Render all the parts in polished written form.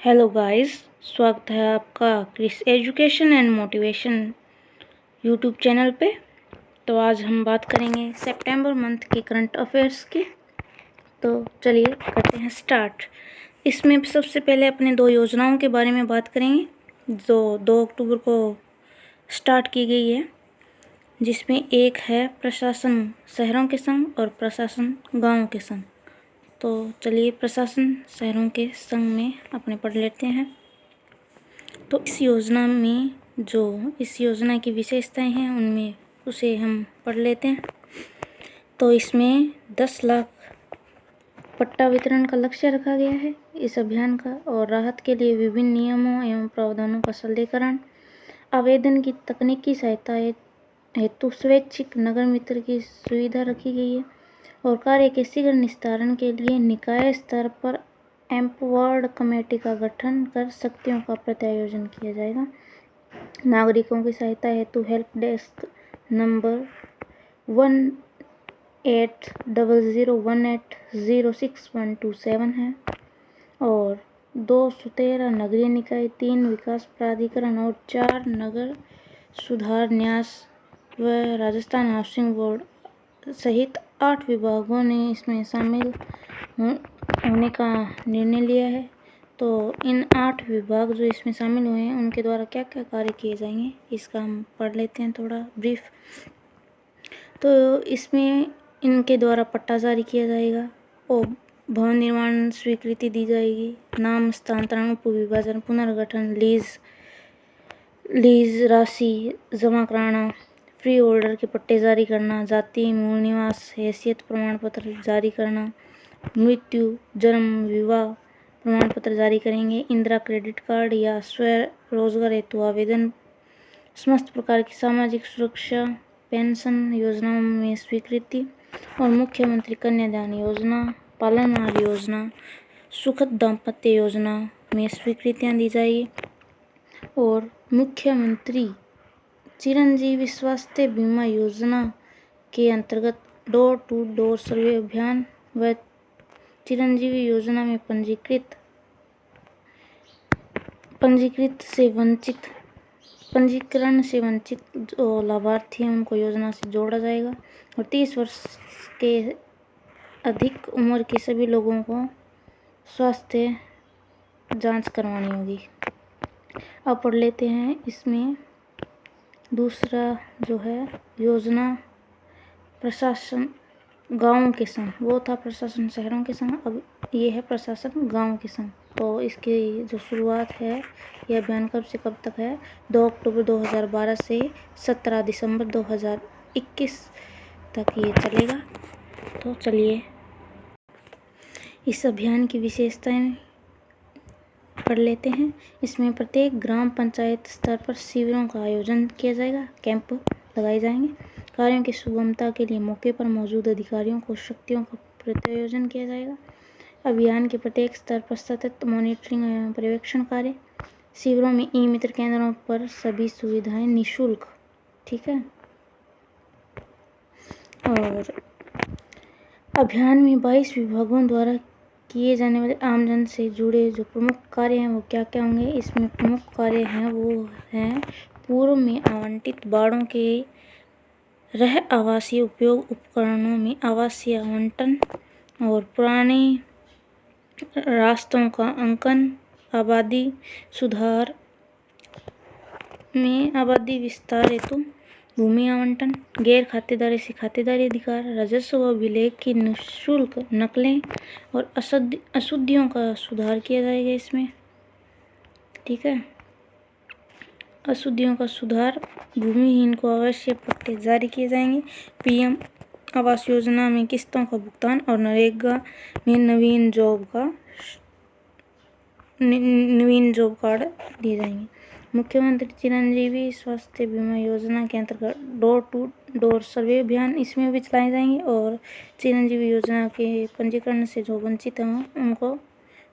Hello guys, स्वागत है आपका Chris education and motivation YouTube channel पे। तो आज हम बात करेंगे सितंबर मंथ के करंट अफेयर्स की। तो चलिए करते हैं स्टार्ट। इसमें सबसे पहले अपने दो योजनाओं के बारे में बात करेंगे जो 2 अक्टूबर को स्टार्ट की गई है, जिसमें एक है प्रशासन शहरों के संग और प्रशासन गाँव के संग। तो चलिए प्रशासन शहरों के संग में अपने पढ़ लेते हैं। तो इस योजना की विशेषताएं हैं उनमें उसे हम पढ़ लेते हैं। तो इसमें 10 लाख पट्टा वितरण का लक्ष्य रखा गया है इस अभियान का, और राहत के लिए विभिन्न नियमों एवं प्रावधानों का सरलीकरण, आवेदन की तकनीकी सहायता हेतु स्वैच्छिक नगर मित्र की सुविधा रखी गई है, और कार्य के शीघ्र निस्तारण के लिए निकाय स्तर पर एम्पावर्ड कमेटी का गठन कर शक्तियों का प्रत्यायोजन किया जाएगा। नागरिकों की सहायता हेतु हेल्प डेस्क नंबर 18001806 है, और 213 नगरीय निकाय, 3 विकास प्राधिकरण और 4 नगर सुधार न्यास व राजस्थान हाउसिंग बोर्ड सहित 8 विभागों ने इसमें शामिल होने का निर्णय लिया है। तो इन 8 विभाग जो इसमें शामिल हुए हैं उनके द्वारा क्या क्या कार्य किए जाएंगे इसका हम पढ़ लेते हैं थोड़ा ब्रीफ। तो इसमें इनके द्वारा पट्टा जारी किया जाएगा और भवन निर्माण स्वीकृति दी जाएगी, नाम हस्तांतरण, उपविभाजन, पुनर्गठन, लीज राशि जमा कराना, फ्री होल्डर के पट्टे जारी करना, जाति मूल निवास हैसियत प्रमाण पत्र जारी करना, मृत्यु जन्म विवाह प्रमाण पत्र जारी करेंगे, इंदिरा क्रेडिट कार्ड या स्वरोजगार हेतु आवेदन, समस्त प्रकार की सामाजिक सुरक्षा पेंशन योजनाओं में स्वीकृति, और मुख्यमंत्री कन्यादान योजना, पालनहार योजना, सुखद दाम्पत्य योजना में स्वीकृतियां दी जाएगी, और मुख्यमंत्री चिरंजीवी स्वास्थ्य बीमा योजना के अंतर्गत डोर टू डोर सर्वे अभियान व चिरंजीवी योजना में पंजीकरण से वंचित जो लाभार्थी हैं उनको योजना से जोड़ा जाएगा, और 30 वर्ष के अधिक उम्र के सभी लोगों को स्वास्थ्य जांच करवानी होगी। अब पढ़ लेते हैं इसमें दूसरा जो है योजना प्रशासन गाँव के संग, वो था प्रशासन शहरों के संग, अब ये है प्रशासन गाँव के संग। तो इसकी जो शुरुआत है यह अभियान कब से कब तक है, 2 अक्टूबर 2012 से 17 दिसंबर 2021 तक ये चलेगा। तो चलिए इस अभियान की विशेषताएं पढ़ लेते हैं। इसमें प्रत्येक ग्राम पंचायत स्तर पर शिविरों का आयोजन किया जाएगा, कैंप लगाए जाएंगे, कार्यों की सुगमता के लिए मौके पर मौजूद अधिकारियों को शक्तियों का प्रत्यायोजन किया जाएगा। अभियान के प्रत्येक स्तर पर सतत मॉनिटरिंग एवं पर्यवेक्षण कार्य, शिविरों में ई मित्र केंद्रों पर सभी सुविधाएं निःशुल्क, ठीक है। और अभियान में 22 विभागों द्वारा किए जाने वाले आमजन से जुड़े जो प्रमुख कार्य हैं वो क्या क्या होंगे। इसमें प्रमुख कार्य हैं वो हैं पूर्व में आवंटित बाड़ों के रह आवासीय उपयोग उपकरणों में आवासीय आवंटन, और पुराने रास्तों का अंकन, आबादी सुधार में आबादी विस्तार हेतु भूमि आवंटन, गैर खातेदारी से खातेदारी अधिकार, राजस्व व अभिलेख की निःशुल्क नकलें, और अशुद्धियों का सुधार किया जाएगा इसमें, ठीक है। अशुद्धियों का सुधार, भूमिहीन को आवश्यक पट्टे जारी किए जाएंगे, पीएम आवास योजना में किस्तों का भुगतान, और नरेगा में नवीन जॉब कार्ड दिए जाएंगे। मुख्यमंत्री चिरंजीवी स्वास्थ्य बीमा योजना के अंतर्गत डोर टू डोर सर्वे अभियान इसमें भी चलाए जाएंगे, और चिरंजीवी योजना के पंजीकरण से जो वंचित हैं उनको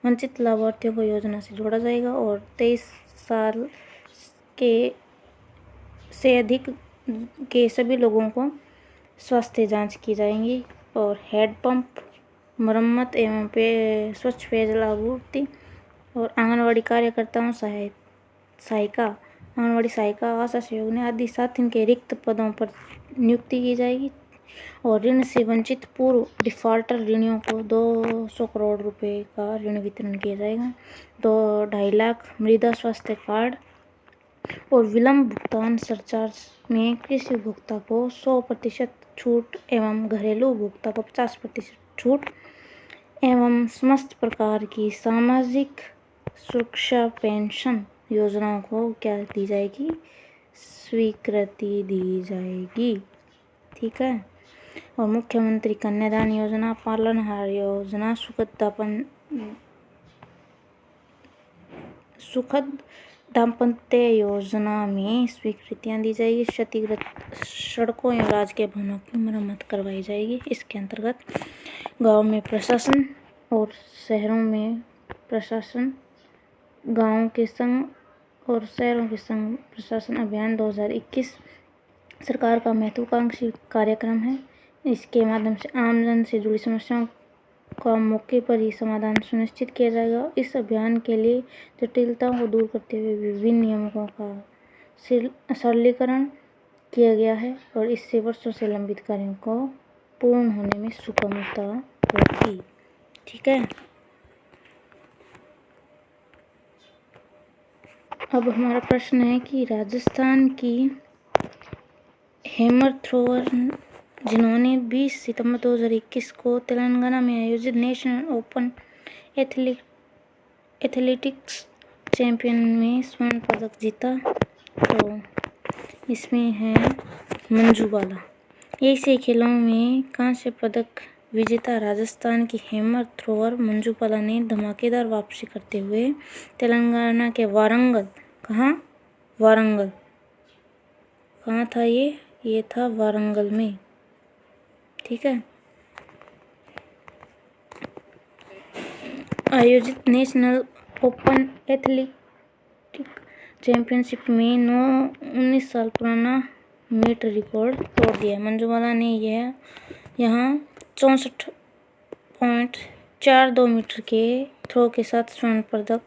वंचित लाभार्थियों को योजना से जोड़ा जाएगा, और 23 साल के से अधिक के सभी लोगों को स्वास्थ्य जांच की जाएंगी, और हेडपंप मरम्मत एवं स्वच्छ पेयजल आपूर्ति, और आंगनवाड़ी कार्यकर्ताओं सहायिका आंगनवाड़ी सहायिका आशा सहयोगिनी आदि 7 इनके रिक्त पदों पर नियुक्ति की जाएगी। और ऋण से वंचित पूर्व डिफॉल्टर ऋणियों को 200 करोड़ रुपए का ऋण वितरण किया जाएगा। 2.5 लाख मृदा स्वास्थ्य कार्ड और विलंब भुगतान सरचार्ज में कृषि उपभोक्ता को 100% छूट एवं घरेलू उपभोक्ता को 50% छूट एवं समस्त प्रकार की सामाजिक सुरक्षा पेंशन योजनाओं को क्या दी जाएगी? स्वीकृति दी जाएगी। ठीक है। और मुख्यमंत्री कन्यादान योजना, पालनहार योजना, सुखद दाम्पत्य योजना में स्वीकृतियां दी जाएगी। क्षतिग्रस्त सड़कों एवं राजकीय भवनों की मरम्मत करवाई जाएगी। इसके अंतर्गत गांव में प्रशासन और शहरों में प्रशासन, गांवों के संग और शहरों के संग प्रशासन अभियान 2021 सरकार का महत्वाकांक्षी कार्यक्रम है। इसके माध्यम से आमजन से जुड़ी समस्याओं का मौके पर ही समाधान सुनिश्चित किया जाएगा। इस अभियान के लिए जटिलताओं को दूर करते हुए विभिन्न नियमों का सरलीकरण किया गया है और इससे वर्षों से लंबित कार्यों को पूर्ण होने में सुगमता होगी। ठीक है। अब हमारा प्रश्न है कि राजस्थान की हैमर थ्रोअर जिन्होंने 20 सितंबर 2021 को तेलंगाना में आयोजित नेशनल ओपन एथलेटिक्स चैंपियन में स्वर्ण पदक जीता, तो इसमें है मंजू बाला। एशियाई खेलों में कांस्य पदक विजेता राजस्थान की हैमर थ्रोअर मंजू बाला ने धमाकेदार वापसी करते हुए तेलंगाना के वारंगल कहाँ था ये था वारंगल में। ठीक है। आयोजित नेशनल ओपन एथलेटिक चैंपियनशिप में 19 साल पुराना मीट रिकॉर्ड तोड़ दिया। मंजू बाला ने यहाँ 64.42 मीटर के थ्रो के साथ स्वर्ण पदक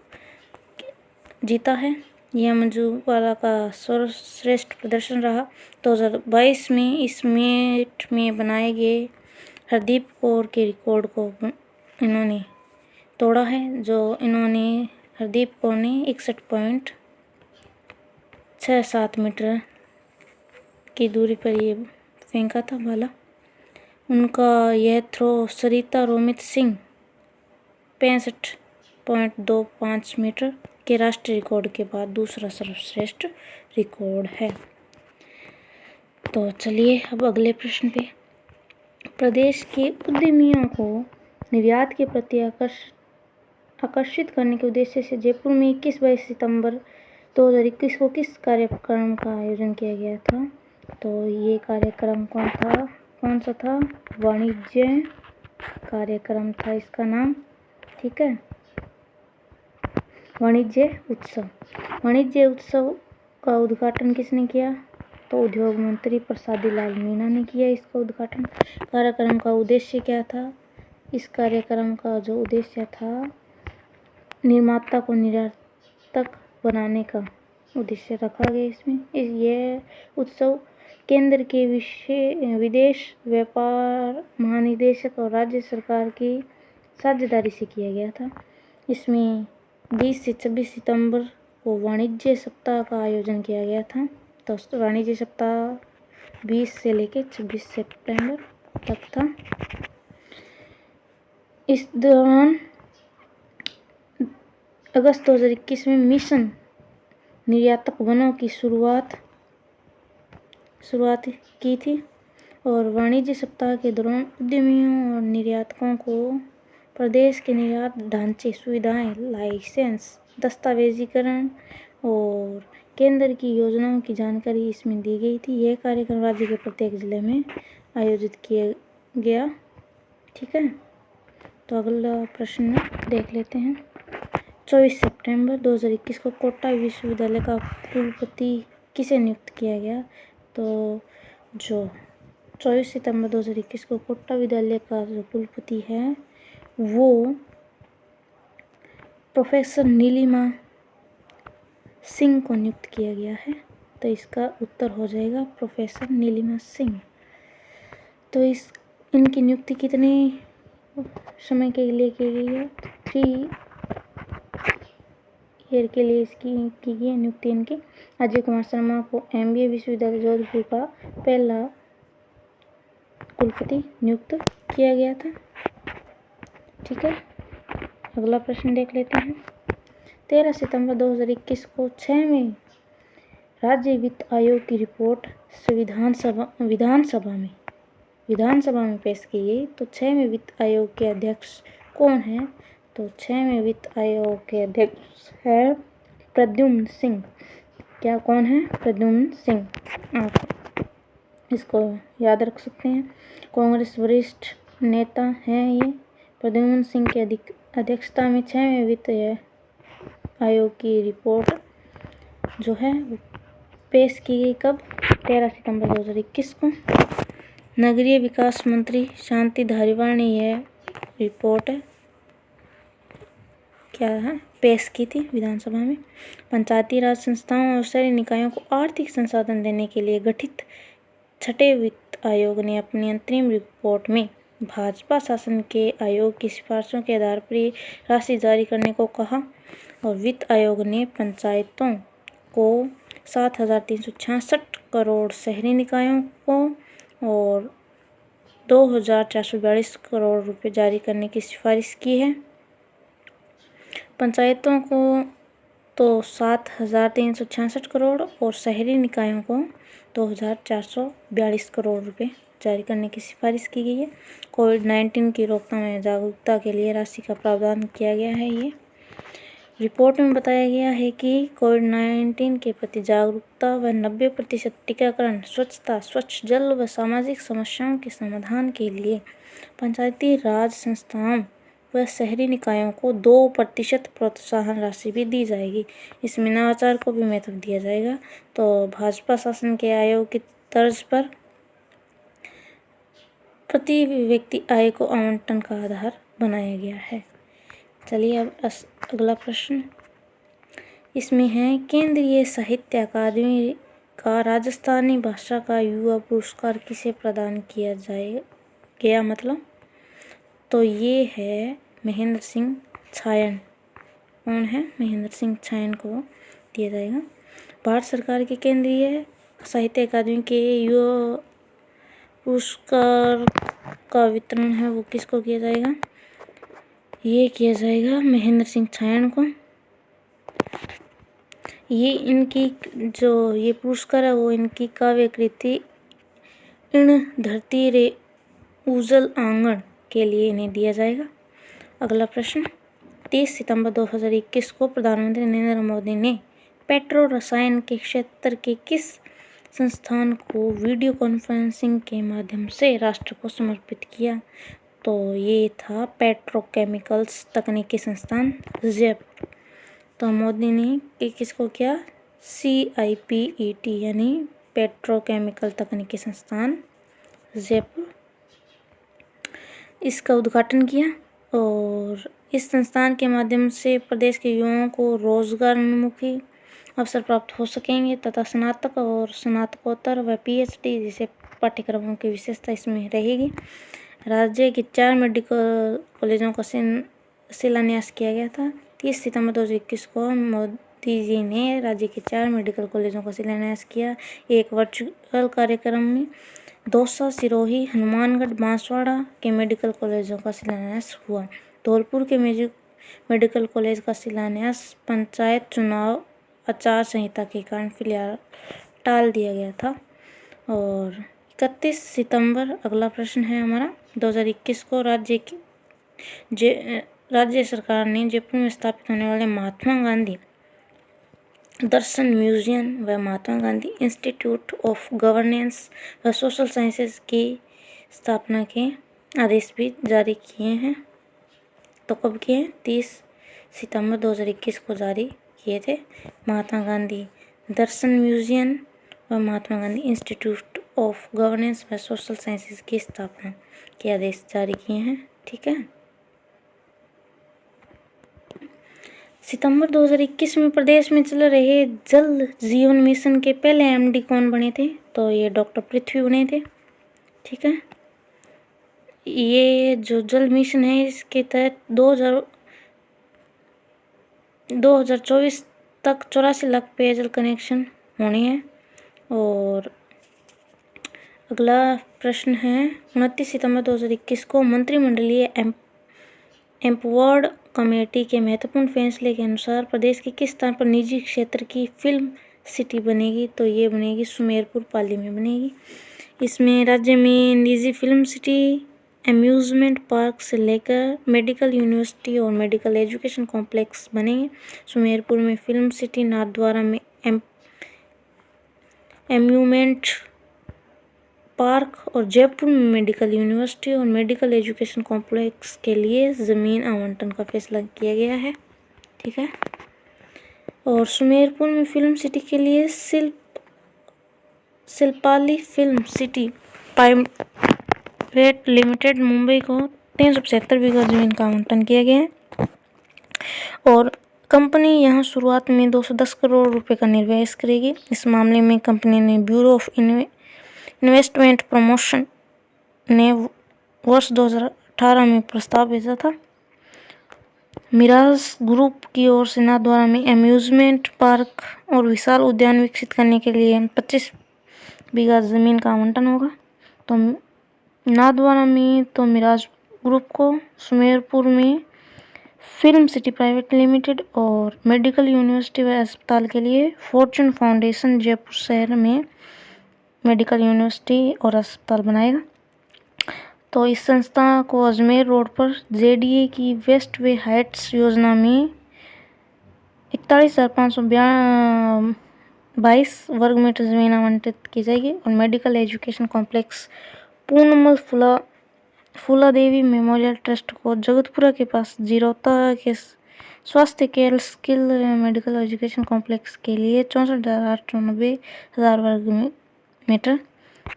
जीता है। यह मंजू बाला का सर्वश्रेष्ठ प्रदर्शन रहा। 2022 में इस मीट में बनाए गए हरदीप कौर के रिकॉर्ड को इन्होंने तोड़ा है, जो हरदीप कौर ने 61.67 मीटर की दूरी पर ये फेंका था भाला। उनका यह थ्रो सरिता रोमित सिंह 65.25 मीटर के राष्ट्रीय रिकॉर्ड के बाद दूसरा सर्वश्रेष्ठ रिकॉर्ड है। तो चलिए अब अगले प्रश्न पे। प्रदेश के उद्यमियों को निर्यात के प्रति आकर्षित करने के उद्देश्य से जयपुर में 21-22 सितंबर 2021 को किस कार्यक्रम का आयोजन किया गया था? तो ये कार्यक्रम कौन सा था? वाणिज्य कार्यक्रम था इसका नाम। ठीक है। वाणिज्य उत्सव का उद्घाटन किसने किया? तो उद्योग मंत्री प्रसादी लाल मीणा ने किया इसका उद्घाटन। कार्यक्रम का उद्देश्य क्या था? इस कार्यक्रम का जो उद्देश्य था, निर्माता को निर्यातक बनाने का उद्देश्य रखा गया इसमें। यह उत्सव केंद्र के विदेश व्यापार महानिदेशक और राज्य सरकार की साझेदारी से किया गया था। इसमें 20 से 26 सितंबर को वाणिज्य सप्ताह का आयोजन किया गया था। तो वाणिज्य सप्ताह 20 से लेकर 26 सितंबर तक था। इस दौरान अगस्त 2021 में मिशन निर्यातक बनों की शुरुआत की थी और वाणिज्य सप्ताह के दौरान उद्यमियों और निर्यातकों को प्रदेश के निर्यात ढांचे, सुविधाएं, लाइसेंस, दस्तावेजीकरण और केंद्र की योजनाओं की जानकारी इसमें दी गई थी। यह कार्यक्रम राज्य के प्रत्येक जिले में आयोजित किया गया। ठीक है। तो अगला प्रश्न देख लेते हैं। 24 सितंबर 2021 को कोटा विश्वविद्यालय का कुलपति किसे नियुक्त किया गया? तो जो 24 सितंबर 2021 को कोटा विद्यालय का जो कुलपति है वो प्रोफेसर नीलिमा सिंह को नियुक्त किया गया है? तो इसका उत्तर हो जाएगा प्रोफेसर नीलिमा सिंह। तो इनकी नियुक्ति कितने समय के लिए की गई है? 3 ईयर के लिए इसकी की गई है नियुक्ति इनकी। अजय कुमार शर्मा को MBA विश्वविद्यालय जोधपुर का पहला कुलपति नियुक्त किया गया था। ठीक है, अगला प्रश्न देख लेते हैं। 13 सितंबर 2021 को 6वें राज्य वित्त आयोग की रिपोर्ट विधानसभा में पेश की गई। तो 6वें वित्त आयोग के अध्यक्ष कौन हैं? तो 6वें वित्त आयोग के अध्यक्ष है प्रद्युम्न सिंह। क्या कौन है? प्रद्युम्न सिंह। आप इसको याद रख सकते हैं। कांग्रेस वरिष्ठ नेता हैं ये। प्रद्युम्न सिंह की अध्यक्षता में 6वें वित्त आयोग की रिपोर्ट जो है वो पेश की गई। कब? 13 सितंबर 2021 को। नगरीय विकास मंत्री शांति धारीवाल ने यह रिपोर्ट क्या है पेश की थी विधानसभा में। पंचायती राज संस्थाओं और शहरी निकायों को आर्थिक संसाधन देने के लिए गठित छठे वित्त आयोग ने अपनी अंतरिम रिपोर्ट में भाजपा शासन के आयोग की सिफारिशों के आधार पर ये राशि जारी करने को कहा। और वित्त आयोग ने पंचायतों को 7,366 करोड़, शहरी निकायों को और 2,442 करोड़ रुपए जारी करने की सिफारिश की है। पंचायतों को तो 7,366 करोड़ और शहरी निकायों को 2,442 करोड़ रुपए जारी करने की सिफारिश की गई है। कोविड-19 की रोकथाम एवं जागरूकता के लिए राशि का प्रावधान किया गया है। ये रिपोर्ट में बताया गया है कि कोविड-19 के प्रति जागरूकता व 90% टीकाकरण, स्वच्छता, स्वच्छ जल व सामाजिक समस्याओं के समाधान के लिए पंचायती राज संस्थाओं व शहरी निकायों को 2% प्रोत्साहन राशि भी दी जाएगी। इसमें नवाचार को भी महत्व दिया जाएगा। तो भाजपा शासन के आयोग की तर्ज पर प्रति व्यक्ति आय को आवंटन का आधार बनाया गया है। चलिए अब अगला प्रश्न इसमें है, केंद्रीय साहित्य अकादमी का राजस्थानी भाषा का युवा पुरस्कार किसे प्रदान किया गया मतलब? तो ये है महेंद्र सिंह छायन। कौन है? महेंद्र सिंह छायन को दिया जाएगा। भारत सरकार के केंद्रीय साहित्य अकादमी के युवा पुरस्कार का वितरण है वो किसको किया जाएगा? ये किया जाएगा महेंद्र सिंह छायन को। ये इनकी जो ये पुरस्कार है वो इनकी काव्य कृति इन धरती रे उजल आंगन के लिए इन्हें दिया जाएगा। अगला प्रश्न, 30 सितंबर 2021 को प्रधानमंत्री नरेंद्र मोदी ने पेट्रो रसायन के क्षेत्र के किस संस्थान को वीडियो कॉन्फ्रेंसिंग के माध्यम से राष्ट्र को समर्पित किया? तो ये था पेट्रोकेमिकल्स तकनीकी संस्थान जयपुर। तो मोदी ने किसको किया? CIPET यानी पेट्रोकेमिकल तकनीकी संस्थान जयपुर, इसका उद्घाटन किया। और इस संस्थान के माध्यम से प्रदेश के युवाओं को रोजगारोन्मुखी अवसर प्राप्त हो सकेंगे तथा स्नातक और स्नातकोत्तर व PhD जैसे पाठ्यक्रमों की विशेषता इसमें रहेगी। राज्य के 4 मेडिकल कॉलेजों का शिलान्यास किया गया था। 30 सितंबर 2021 को मोदी जी ने राज्य के 4 मेडिकल कॉलेजों का शिलान्यास किया। एक वर्चुअल कार्यक्रम में दौसा, सिरोही, हनुमानगढ़, बांसवाड़ा के मेडिकल कॉलेजों का शिलान्यास हुआ। धौलपुर के मेडिकल कॉलेज का शिलान्यास पंचायत चुनाव आचार संहिता के कारण फिलहाल टाल दिया गया था। और 31 सितंबर अगला प्रश्न है हमारा 2021 को राज्य सरकार ने जयपुर में स्थापित होने वाले महात्मा गांधी दर्शन म्यूजियम व Mahatma Gandhi institute of governance व सोशल साइंसेज की स्थापना के आदेश भी जारी किए हैं। तो कब किए? 30 सितंबर 2021 को जारी किए थे। महात्मा गांधी दर्शन म्यूजियम व Mahatma Gandhi institute of governance व सोशल साइंसेज की स्थापना के आदेश जारी किए हैं। ठीक है, सितंबर 2021 में प्रदेश में चल रहे जल जीवन मिशन के पहले एमडी कौन बने थे? तो ये डॉक्टर पृथ्वी बने थे। ठीक है, ये जो जल मिशन है इसके तहत 2024 तक 84 लाख पेयजल कनेक्शन होने हैं। और अगला प्रश्न है, 29 सितंबर 2021 को मंत्रिमंडलीय एम्पवर्ड कमेटी के महत्वपूर्ण फैसले के अनुसार प्रदेश के किस स्थान पर निजी क्षेत्र की फिल्म सिटी बनेगी? तो ये बनेगी सुमेरपुर पाली में बनेगी। इसमें राज्य में निजी फिल्म सिटी, अम्यूज़मेंट पार्क से लेकर मेडिकल यूनिवर्सिटी और मेडिकल एजुकेशन कॉम्प्लेक्स बनेंगे। सुमेरपुर में फिल्म सिटी, नाथद्वारा में अम्यूज़मेंट पार्क और जयपुर में मेडिकल यूनिवर्सिटी और मेडिकल एजुकेशन कॉम्प्लेक्स के लिए ज़मीन आवंटन का फैसला किया गया है। ठीक है, और सुमेरपुर में फिल्म सिटी के लिए Shilpali film city private limited Mumbai को 375 बीघा जमीन का आवंटन किया गया है। और कंपनी यहां शुरुआत में 210 करोड़ रुपए का निवेश करेगी। इस मामले में कंपनी ने ब्यूरो ऑफ इन्वेस्टमेंट प्रमोशन ने वर्ष 2018 में प्रस्ताव भेजा था। मिराज ग्रुप की ओर से नाथद्वारा में अम्यूज़मेंट पार्क और विशाल उद्यान विकसित करने के लिए 25 बीघा जमीन का आवंटन होगा। तो नाथद्वारा में तो मिराज ग्रुप को, सुमेरपुर में फिल्म सिटी प्राइवेट लिमिटेड और मेडिकल यूनिवर्सिटी व अस्पताल के लिए फॉर्चून फाउंडेशन जयपुर शहर में मेडिकल यूनिवर्सिटी और अस्पताल बनाएगा। तो इस संस्था को अजमेर रोड पर जेडीए की वेस्ट वे हाइट्स योजना में 41,522 वर्ग मीटर जमीन आवंटित की जाएगी। और मेडिकल एजुकेशन कॉम्प्लेक्स पूर्णमल फूला देवी मेमोरियल ट्रस्ट को जगतपुरा के पास जीरोता के स्वास्थ्य care skill medical education complex के लिए 64,890 वर्ग मीटर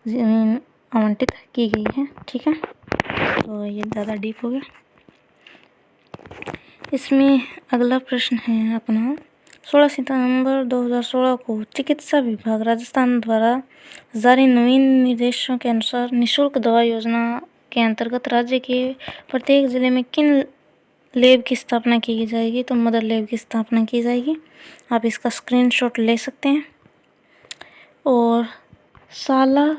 जमीन आवंटित की गई है। ठीक है, तो ये ज़्यादा डीप हो गया। इसमें अगला प्रश्न है अपना, 16 सितंबर 2016 को चिकित्सा विभाग राजस्थान द्वारा जारी नवीन निर्देशों के अनुसार निःशुल्क दवा योजना के अंतर्गत राज्य के प्रत्येक जिले में किन लैब की स्थापना की जाएगी? तो मदर लैब की स्थापना की जाएगी। आप इसका स्क्रीनशॉट ले सकते हैं। और साला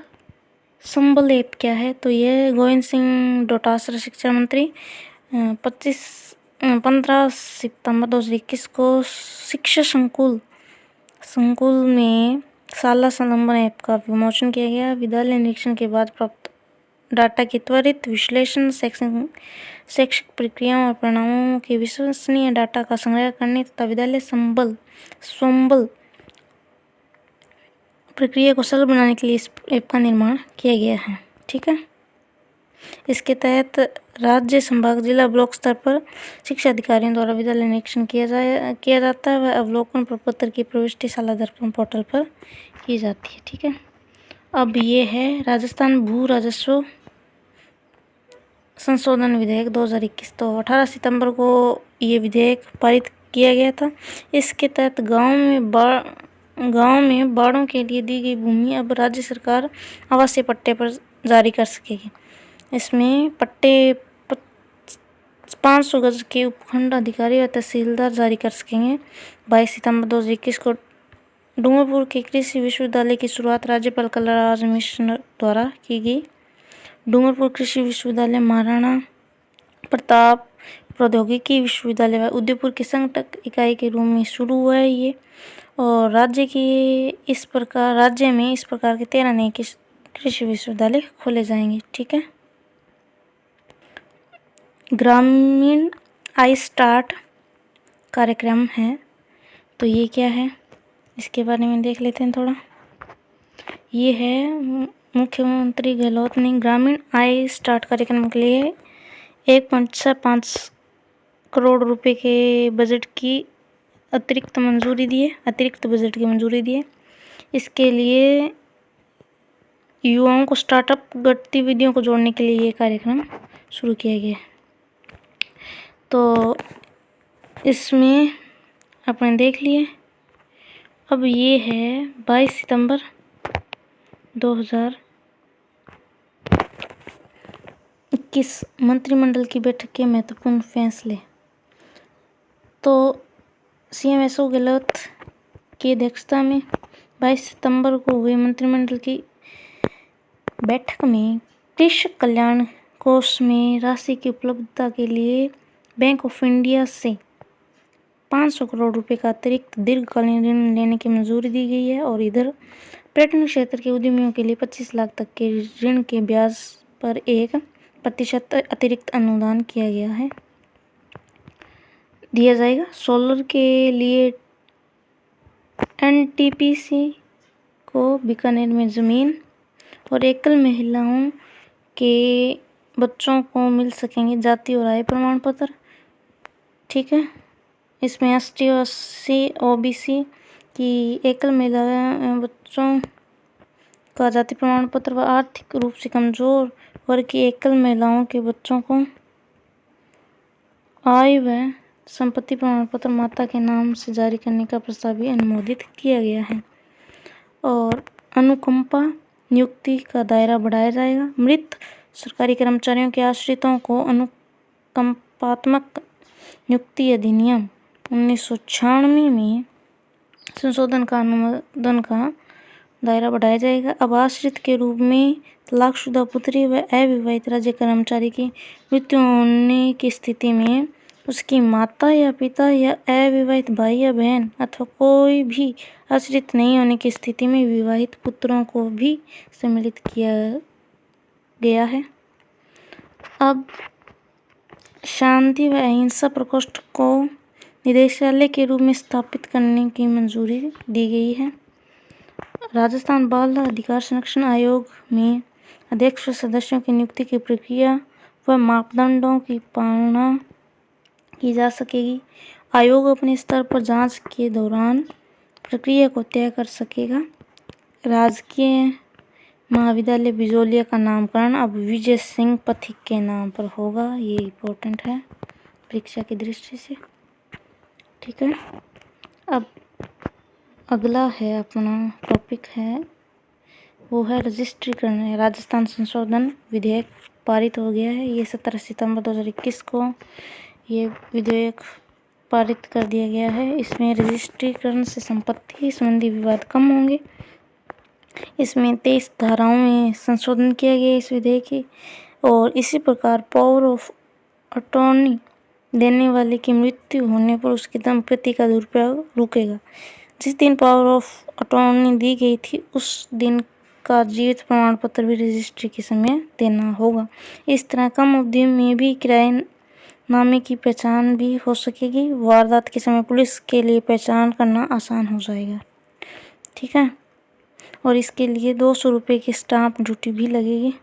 संबल ऐप क्या है? तो ये गोविंद सिंह डोटासरा शिक्षा मंत्री 15 सितंबर 2021 को शिक्षा संकुल में साला संबल ऐप का विमोचन किया गया। विद्यालय निरीक्षण के बाद प्राप्त डाटा की त्वरित विश्लेषण, शैक्षिक प्रक्रियाओं और परिणामों के विश्वसनीय डाटा का संग्रह करने तथा विद्यालय संबल प्रक्रिया को सरल बनाने के लिए इस ऐप का निर्माण किया गया है। ठीक है, इसके तहत राज्य, संभाग, जिला, ब्लॉक स्तर पर शिक्षा अधिकारियों द्वारा विद्यालय निरीक्षण किया जाता है व अवलोकन प्रपत्र की प्रविष्टि शाला दर्पण पोर्टल पर की जाती है। ठीक है, अब ये है राजस्थान भू राजस्व संशोधन विधेयक 2021। तो 18 सितंबर को ये विधेयक पारित किया गया था। इसके तहत गांव में बाड़ों के लिए दी गई भूमि अब राज्य सरकार आवासीय पट्टे पर जारी कर सकेगी। इसमें पट्टे 500 गज के उपखंड अधिकारी व तहसीलदार जारी कर सकेंगे। 22 सितंबर 2021 को डूंगरपुर के कृषि विश्वविद्यालय की शुरुआत राज्यपाल कलराज मिश्र द्वारा की गई। डूंगरपुर कृषि विश्वविद्यालय महाराणा प्रताप प्रौद्योगिकी विश्वविद्यालय व उदयपुर की संघटक इकाई के रूप में शुरू हुआ है ये। और राज्य में इस प्रकार के 13 नए कृषि विश्वविद्यालय खोले जाएंगे। ठीक है, ग्रामीण आई स्टार्ट कार्यक्रम है, तो ये क्या है इसके बारे में देख लेते हैं थोड़ा। ये है मुख्यमंत्री गहलोत ने ग्रामीण आई स्टार्ट कार्यक्रम के लिए 1.65 करोड़ रुपए के बजट की अतिरिक्त बजट की मंजूरी दी है। इसके लिए युवाओं को स्टार्टअप गतिविधियों को जोड़ने के लिए ये कार्यक्रम शुरू किया गया है। तो इसमें अपने देख लिए। अब ये है 22 सितंबर 2021 मंत्रिमंडल की बैठक के महत्वपूर्ण फैसले। तो सीएम अशोक गहलोत की अध्यक्षता में 22 सितंबर को हुई मंत्रिमंडल की बैठक में कृषक कल्याण कोष में राशि की उपलब्धता के लिए बैंक ऑफ इंडिया से 500 करोड़ रुपए का अतिरिक्त दीर्घकालीन ऋण लेने की मंजूरी दी गई है। और इधर पर्यटन क्षेत्र के उद्यमियों के लिए 25 लाख तक के ऋण के ब्याज पर 1% अतिरिक्त अनुदान दिया जाएगा। सोलर के लिए एनटीपीसी को बीकानेर में ज़मीन और एकल महिलाओं के बच्चों को मिल सकेंगे जाति और आय प्रमाण पत्र। ठीक है, इसमें एसटी और ओबीसी की एकल महिला बच्चों का जाति प्रमाण पत्र व आर्थिक रूप से कमजोर वर्ग की एकल महिलाओं के बच्चों को आय व संपत्ति प्रमाण पत्र माता के नाम से जारी करने का प्रस्ताव भी अनुमोदित किया गया है। और अनुकंपा नियुक्ति का दायरा बढ़ाया जाएगा। मृत सरकारी कर्मचारियों के आश्रितों को अनुकंपात्मक नियुक्ति अधिनियम 1996 में संशोधन का अनुमोदन का दायरा बढ़ाया जाएगा। अब आश्रित के रूप में तलाकशुदा पुत्री व अविवाहित राज्य कर्मचारी की मृत्यु होने की स्थिति में उसकी माता या पिता या अविवाहित भाई या बहन अथवा कोई भी आश्रित नहीं होने की स्थिति में विवाहित पुत्रों को भी सम्मिलित किया गया है। अब शांति व अहिंसा प्रकोष्ठ को निदेशालय के रूप में स्थापित करने की मंजूरी दी गई है। राजस्थान बाल अधिकार संरक्षण आयोग में अध्यक्ष व सदस्यों की नियुक्ति की प्रक्रिया व मापदंडों की पालना की जा सकेगी। आयोग अपने स्तर पर जांच के दौरान प्रक्रिया को तय कर सकेगा। राजकीय महाविद्यालय बिजोलिया का नामकरण अब विजय सिंह पथिक के नाम पर होगा। ये इम्पोर्टेंट है परीक्षा की दृष्टि से। ठीक है, अब अगला है अपना टॉपिक है वो है रजिस्ट्रीकरण। राजस्थान संशोधन विधेयक पारित हो गया है। ये 17 सितंबर 2021 को ये विधेयक पारित कर दिया गया है। इसमें रजिस्ट्रीकरण से संपत्ति संबंधी विवाद कम होंगे। इसमें 23 धाराओं में संशोधन किया गया इस विधेयक की। और इसी प्रकार पावर ऑफ अटॉर्नी देने वाले की मृत्यु होने पर उसकी संपत्ति का दुरुपयोग रुकेगा। जिस दिन पावर ऑफ अटॉर्नी दी गई थी उस दिन का जीवित प्रमाण पत्र भी रजिस्ट्री के समय देना होगा। इस तरह कम अवधि में भी किराएनामे की पहचान भी हो सकेगी। वारदात के समय पुलिस के लिए पहचान करना आसान हो जाएगा। ठीक है, और इसके लिए 200 रुपये की स्टाम्प ड्यूटी भी लगेगी।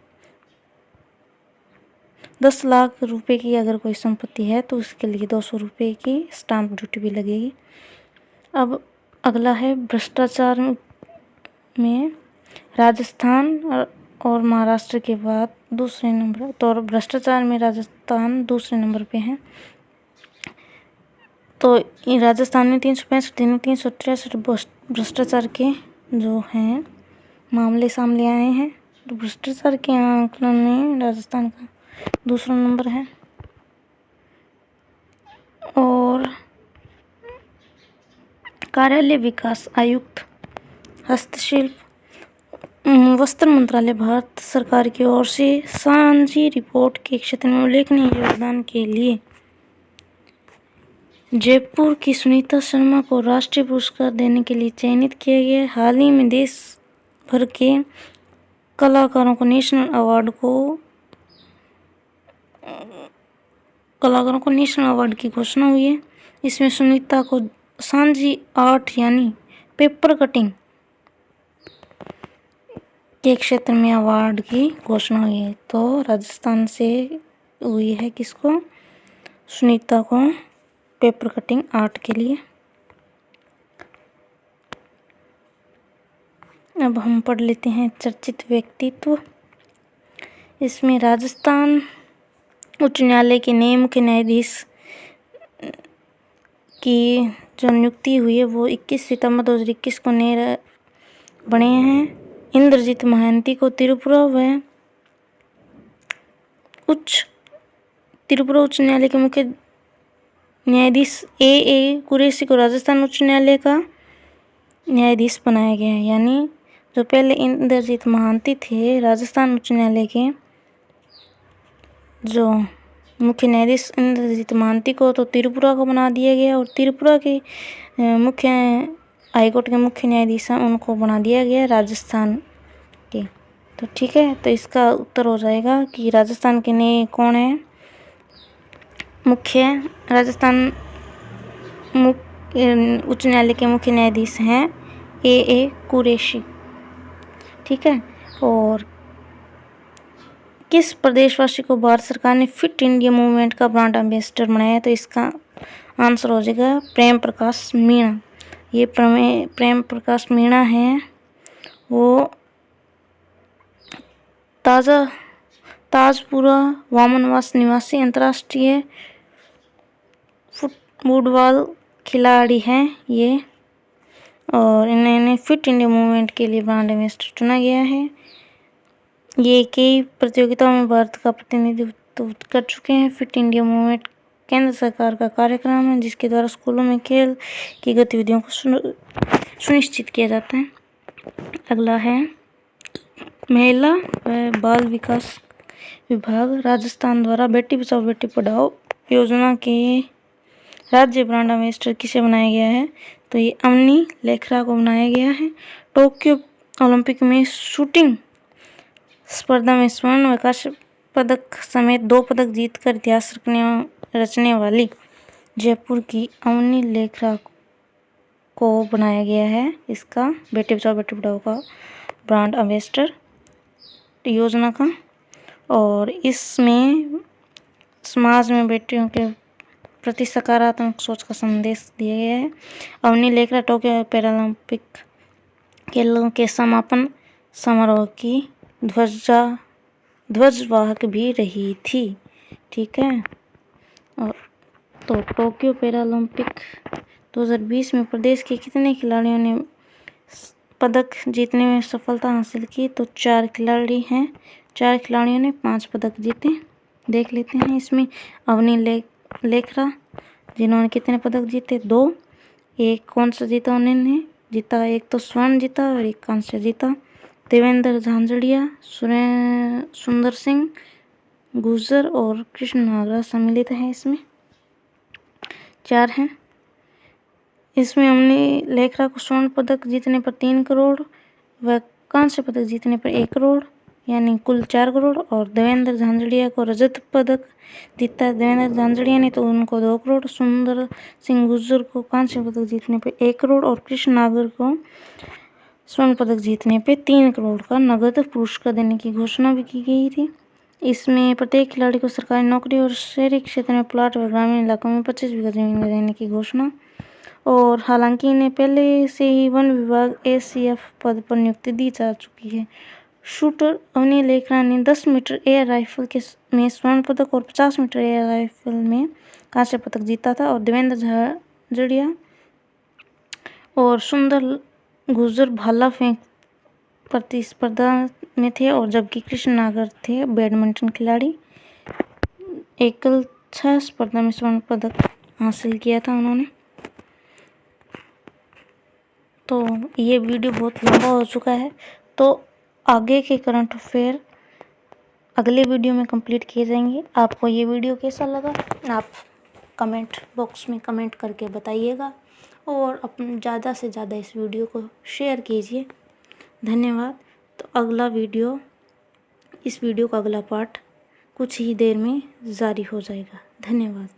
10 लाख रुपए की अगर कोई संपत्ति है तो उसके लिए 200 रुपये की स्टाम्प ड्यूटी भी लगेगी। अब अगला है भ्रष्टाचार में राजस्थान और महाराष्ट्र के बाद दूसरे नंबर। तो भ्रष्टाचार में राजस्थान दूसरे नंबर पे है। तो राजस्थान में 365 दिन में 363 भ्रष्टाचार के जो हैं मामले सामने आए हैं। तो भ्रष्टाचार के आंकलन में राजस्थान का दूसरा नंबर है। और कार्यालय विकास आयुक्त हस्तशिल्प वस्त्र मंत्रालय भारत सरकार की ओर से सांझी रिपोर्ट के क्षेत्र में उल्लेखनीय योगदान के लिए जयपुर की सुनीता शर्मा को राष्ट्रीय पुरस्कार देने के लिए चयनित किया गया। हाल ही में देश भर के कलाकारों को नेशनल अवार्ड की घोषणा हुई है। इसमें सुनीता को सांझी आर्ट यानी पेपर कटिंग के क्षेत्र में अवार्ड की घोषणा हुई है। तो राजस्थान से हुई है किसको? सुनीता को पेपर कटिंग आर्ट के लिए। अब हम पढ़ लेते हैं चर्चित व्यक्तित्व। इसमें राजस्थान उच्च न्यायालय के नए मुख्य न्यायाधीश की जो नियुक्ति हुई है वो 21 सितंबर 2021 को नए बने हैं। इंद्रजीत महांती को त्रिपुरा उच्च न्यायालय के मुख्य न्यायाधीश ए कुरैशी को राजस्थान उच्च न्यायालय का न्यायाधीश बनाया गया है। यानी जो पहले इंद्रजीत महांती थे राजस्थान उच्च न्यायालय के जो मुख्य न्यायाधीश इंद्रजीत महांती को तो त्रिपुरा को बना दिया गया, और त्रिपुरा के मुख्य हाईकोर्ट के मुख्य न्यायाधीश हैं उनको बना दिया गया राजस्थान के। तो ठीक है, तो इसका उत्तर हो जाएगा कि राजस्थान के नए कौन है राजस्थान उच्च न्यायालय के मुख्य न्यायाधीश हैं ए कुरैशी। ठीक है, और किस प्रदेशवासी को भारत सरकार ने फिट इंडिया मूवमेंट का ब्रांड एम्बेसडर बनाया? तो इसका आंसर हो जाएगा प्रेम प्रकाश मीणा। ये प्रेम प्रकाश मीणा है, वो ताजपुरा वामनवास निवासी अंतर्राष्ट्रीय फुटबॉल खिलाड़ी हैं ये, और इन्हें फिट इंडिया मूवमेंट के लिए ब्रांड एम्बेसडर चुना गया है। ये कई प्रतियोगिताओं में भारत का प्रतिनिधित्व कर चुके हैं। फिट इंडिया मूवमेंट केंद्र सरकार का कार्यक्रम है जिसके द्वारा स्कूलों में खेल की गतिविधियों को सुनिश्चित किया जाता है। अगला है महिला व बाल विकास विभाग राजस्थान द्वारा बेटी बचाओ बेटी पढ़ाओ योजना के राज्य ब्रांड एम्बेसडर किसे बनाया गया है? तो ये अवनी लेखरा को बनाया गया है। टोक्यो ओलंपिक में शूटिंग स्पर्धा में स्वर्ण व कांस्य पदक समेत 2 पदक जीतकर इतिहास रचने वाली जयपुर की अवनी लेखरा को बनाया गया है इसका बेटी बचाओ बेटी पढ़ाओ का ब्रांड एम्बेसडर योजना का। और इसमें समाज में बेटियों के प्रति सकारात्मक सोच का संदेश दिया गया है। अवनी लेखरा टोक्यो पैरालंपिक खेलों के समापन समारोह की ध्वजवाहक भी रही थी। ठीक है, और तो टोक्यो पैरालंपिक 2020 में प्रदेश के कितने खिलाड़ियों ने पदक जीतने में सफलता हासिल की? तो 4 खिलाड़ी हैं। 4 खिलाड़ियों ने 5 पदक जीते। देख लेते हैं इसमें अवनी लेखरा जिन्होंने कितने पदक जीते? 2। एक कौन सा जीता उन्होंने जीता? एक तो स्वर्ण जीता और एक कांस्य जीता। देवेंद्र झांझड़िया, सुंदर सिंह गुर्जर और कृष्ण नागरा सम्मिलित है। इसमें 4 हैं। इसमें अवनी लेखरा को स्वर्ण पदक जीतने पर 3 करोड़ व कांस्य पदक जीतने पर 1 करोड़ यानी कुल 4 करोड़, और देवेंद्र झांझड़िया को रजत पदक जीता देवेंद्र झांझड़िया ने तो उनको 2 करोड़, सुंदर सिंह गुर्जर को कांस्य पदक जीतने पर 1 करोड़ और कृष्ण नागर को स्वर्ण पदक जीतने पे 3 करोड़ का नगद पुरस्कार देने की घोषणा भी की गई थी। इसमें प्रत्येक खिलाड़ी को सरकारी नौकरी और शहरी क्षेत्र में प्लाट व ग्रामीण इलाकों में 25 बीघा जमीन देने की घोषणा। और हालांकि इन्हें पहले से ही वन विभाग ACF पद पर नियुक्ति दी जा चुकी है। शूटर अवनी लेखरा ने 10 मीटर एयर राइफल में स्वर्ण पदक और 50 मीटर एयर राइफल में कांस्य पदक जीता था। और देवेंद्र झांझड़िया और सुंदर गुर्जर भाला फेंक प्रतिस्पर्धा में थे, और जबकि कृष्ण नागर थे बैडमिंटन खिलाड़ी। एकल 6 स्पर्धा में स्वर्ण पदक हासिल किया था उन्होंने। तो ये वीडियो बहुत लंबा हो चुका है, तो आगे के करंट अफेयर अगले वीडियो में कंप्लीट किए जाएंगे। आपको ये वीडियो कैसा लगा आप कमेंट बॉक्स में कमेंट करके बताइएगा, और अपने ज़्यादा से ज़्यादा इस वीडियो को शेयर कीजिए। धन्यवाद। तो इस वीडियो का अगला पार्ट कुछ ही देर में जारी हो जाएगा। धन्यवाद।